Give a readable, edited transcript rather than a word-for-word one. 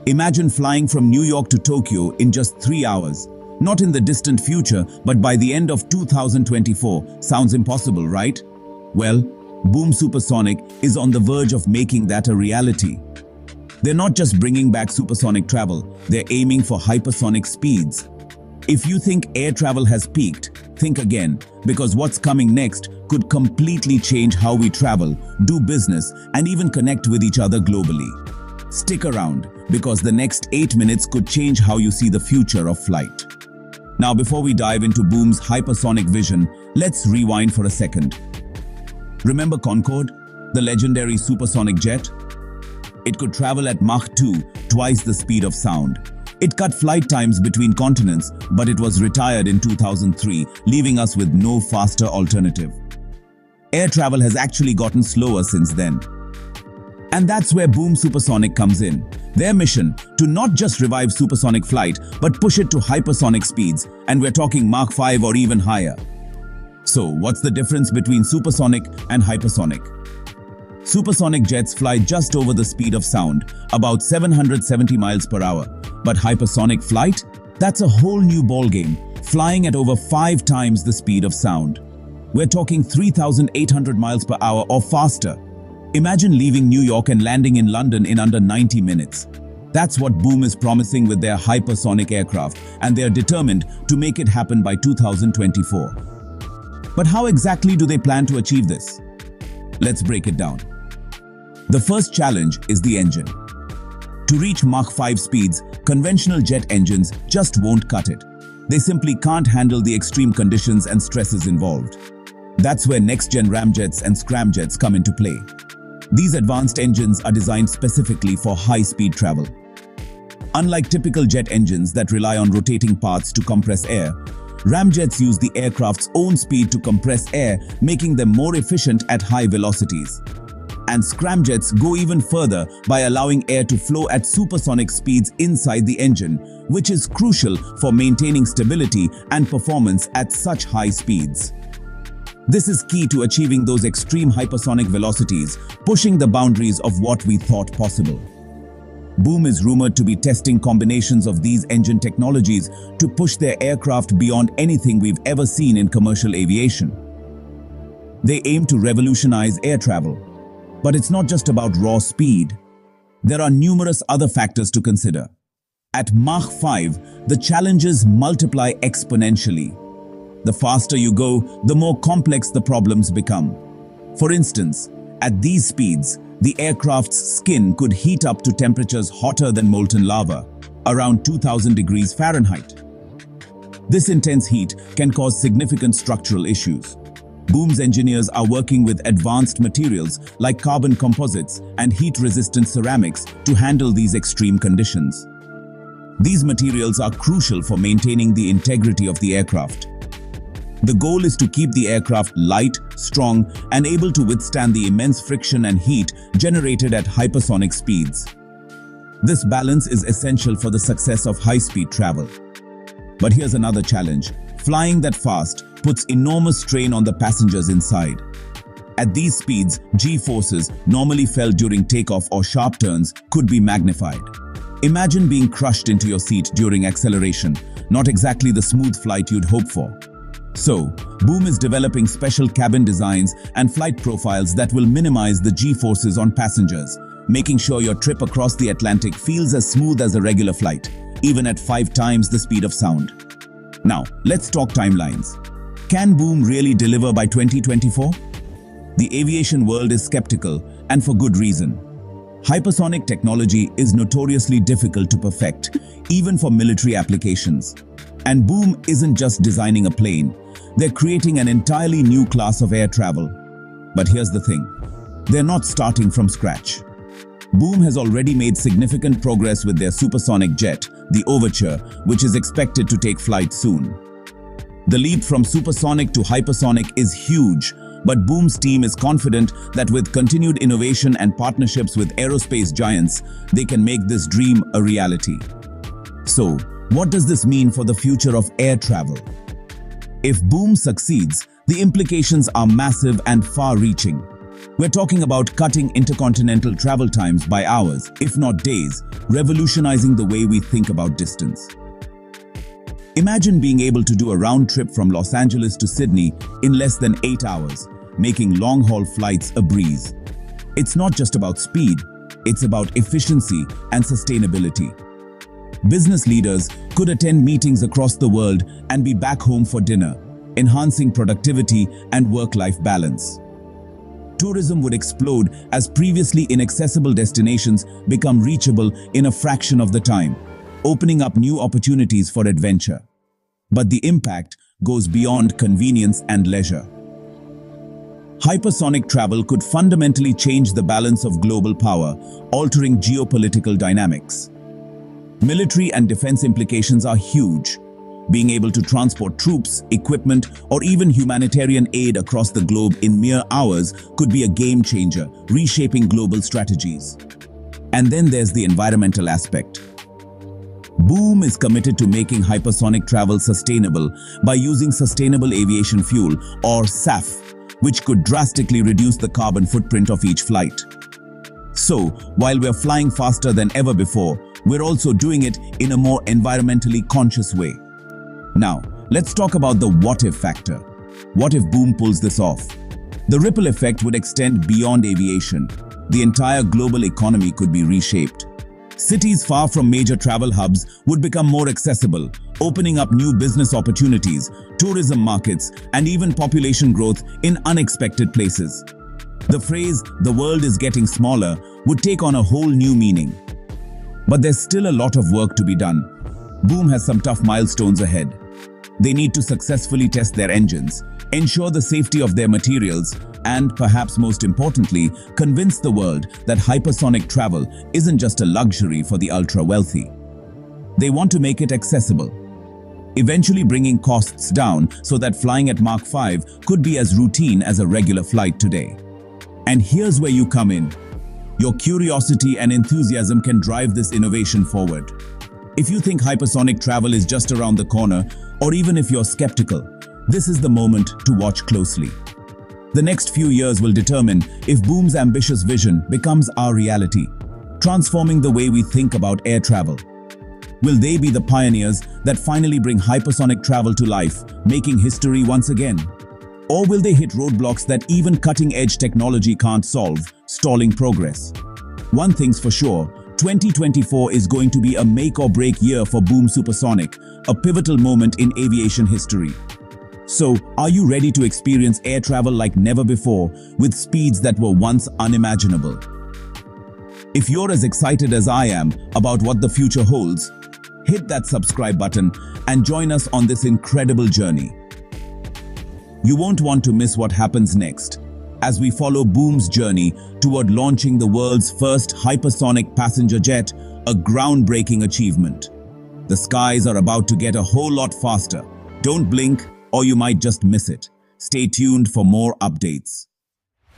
Imagine flying from New York to Tokyo in just 3 hours. Not in the distant future, but by the end of 2024. Sounds impossible, right? Well, Boom Supersonic is on the verge of making that a reality. They're not just bringing back supersonic travel, they're aiming for hypersonic speeds. If you think air travel has peaked, think again, because what's coming next could completely change how we travel, do business, and even connect with each other globally. Stick around, because the next 8 minutes could change how you see the future of flight. Now, before we dive into Boom's hypersonic vision, let's rewind for a second. Remember Concorde, the legendary supersonic jet? It could travel at Mach 2, twice the speed of sound. It cut flight times between continents, but it was retired in 2003, leaving us with no faster alternative. Air travel has actually gotten slower since then. And that's where Boom Supersonic comes in. Their mission, to not just revive supersonic flight, but push it to hypersonic speeds, and we're talking Mach 5 or even higher. So, what's the difference between supersonic and hypersonic? Supersonic jets fly just over the speed of sound, about 770 miles per hour. But hypersonic flight? That's a whole new ballgame, flying at over 5 times the speed of sound. We're talking 3,800 miles per hour or faster. Imagine leaving New York and landing in London in under 90 minutes. That's what Boom is promising with their hypersonic aircraft, and they're determined to make it happen by 2024. But how exactly do they plan to achieve this? Let's break it down. The first challenge is the engine. To reach Mach 5 speeds, conventional jet engines just won't cut it. They simply can't handle the extreme conditions and stresses involved. That's where next-gen ramjets and scramjets come into play. These advanced engines are designed specifically for high-speed travel. Unlike typical jet engines that rely on rotating paths to compress air, ramjets use the aircraft's own speed to compress air, making them more efficient at high velocities. And scramjets go even further by allowing air to flow at supersonic speeds inside the engine, which is crucial for maintaining stability and performance at such high speeds. This is key to achieving those extreme hypersonic velocities, pushing the boundaries of what we thought possible. Boom is rumored to be testing combinations of these engine technologies to push their aircraft beyond anything we've ever seen in commercial aviation. They aim to revolutionize air travel. But it's not just about raw speed. There are numerous other factors to consider. At Mach 5, the challenges multiply exponentially. The faster you go, the more complex the problems become. For instance, at these speeds, the aircraft's skin could heat up to temperatures hotter than molten lava, around 2000 degrees Fahrenheit. This intense heat can cause significant structural issues. Boom's engineers are working with advanced materials like carbon composites and heat-resistant ceramics to handle these extreme conditions. These materials are crucial for maintaining the integrity of the aircraft. The goal is to keep the aircraft light, strong, and able to withstand the immense friction and heat generated at hypersonic speeds. This balance is essential for the success of high-speed travel. But here's another challenge. Flying that fast puts enormous strain on the passengers inside. At these speeds, G-forces, normally felt during takeoff or sharp turns, could be magnified. Imagine being crushed into your seat during acceleration, not exactly the smooth flight you'd hope for. So, Boom is developing special cabin designs and flight profiles that will minimize the G-forces on passengers, making sure your trip across the Atlantic feels as smooth as a regular flight, even at 5 times the speed of sound. Now, let's talk timelines. Can Boom really deliver by 2024? The aviation world is skeptical, and for good reason. Hypersonic technology is notoriously difficult to perfect, even for military applications. And Boom isn't just designing a plane, they're creating an entirely new class of air travel. But here's the thing, they're not starting from scratch. Boom has already made significant progress with their supersonic jet, the Overture, which is expected to take flight soon. The leap from supersonic to hypersonic is huge, but Boom's team is confident that with continued innovation and partnerships with aerospace giants, they can make this dream a reality. So, what does this mean for the future of air travel? If Boom succeeds, the implications are massive and far-reaching. We're talking about cutting intercontinental travel times by hours, if not days, revolutionizing the way we think about distance. Imagine being able to do a round trip from Los Angeles to Sydney in less than 8 hours, making long-haul flights a breeze. It's not just about speed, it's about efficiency and sustainability. Business leaders could attend meetings across the world and be back home for dinner, enhancing productivity and work-life balance. Tourism would explode as previously inaccessible destinations become reachable in a fraction of the time, opening up new opportunities for adventure. But the impact goes beyond convenience and leisure. Hypersonic travel could fundamentally change the balance of global power, altering geopolitical dynamics. Military and defense implications are huge. Being able to transport troops, equipment, or even humanitarian aid across the globe in mere hours could be a game changer, reshaping global strategies. And then there's the environmental aspect. Boom is committed to making hypersonic travel sustainable by using sustainable aviation fuel, or SAF, which could drastically reduce the carbon footprint of each flight. So, while we're flying faster than ever before, we're also doing it in a more environmentally conscious way. Now, let's talk about the what-if factor. What if Boom pulls this off? The ripple effect would extend beyond aviation. The entire global economy could be reshaped. Cities far from major travel hubs would become more accessible, opening up new business opportunities, tourism markets, and even population growth in unexpected places. The phrase, "the world is getting smaller," would take on a whole new meaning. But there's still a lot of work to be done. Boom has some tough milestones ahead. They need to successfully test their engines, ensure the safety of their materials, and, perhaps most importantly, convince the world that hypersonic travel isn't just a luxury for the ultra-wealthy. They want to make it accessible, eventually bringing costs down so that flying at Mach 5 could be as routine as a regular flight today. And here's where you come in. Your curiosity and enthusiasm can drive this innovation forward. If you think hypersonic travel is just around the corner, or even if you're skeptical, this is the moment to watch closely. The next few years will determine if Boom's ambitious vision becomes our reality, transforming the way we think about air travel. Will they be the pioneers that finally bring hypersonic travel to life, making history once again? Or will they hit roadblocks that even cutting-edge technology can't solve, stalling progress? One thing's for sure, 2024 is going to be a make-or-break year for Boom Supersonic, a pivotal moment in aviation history. So, are you ready to experience air travel like never before, with speeds that were once unimaginable? If you're as excited as I am about what the future holds, hit that subscribe button and join us on this incredible journey. You won't want to miss what happens next, as we follow Boom's journey toward launching the world's first hypersonic passenger jet, a groundbreaking achievement. The skies are about to get a whole lot faster. Don't blink, or you might just miss it. Stay tuned for more updates.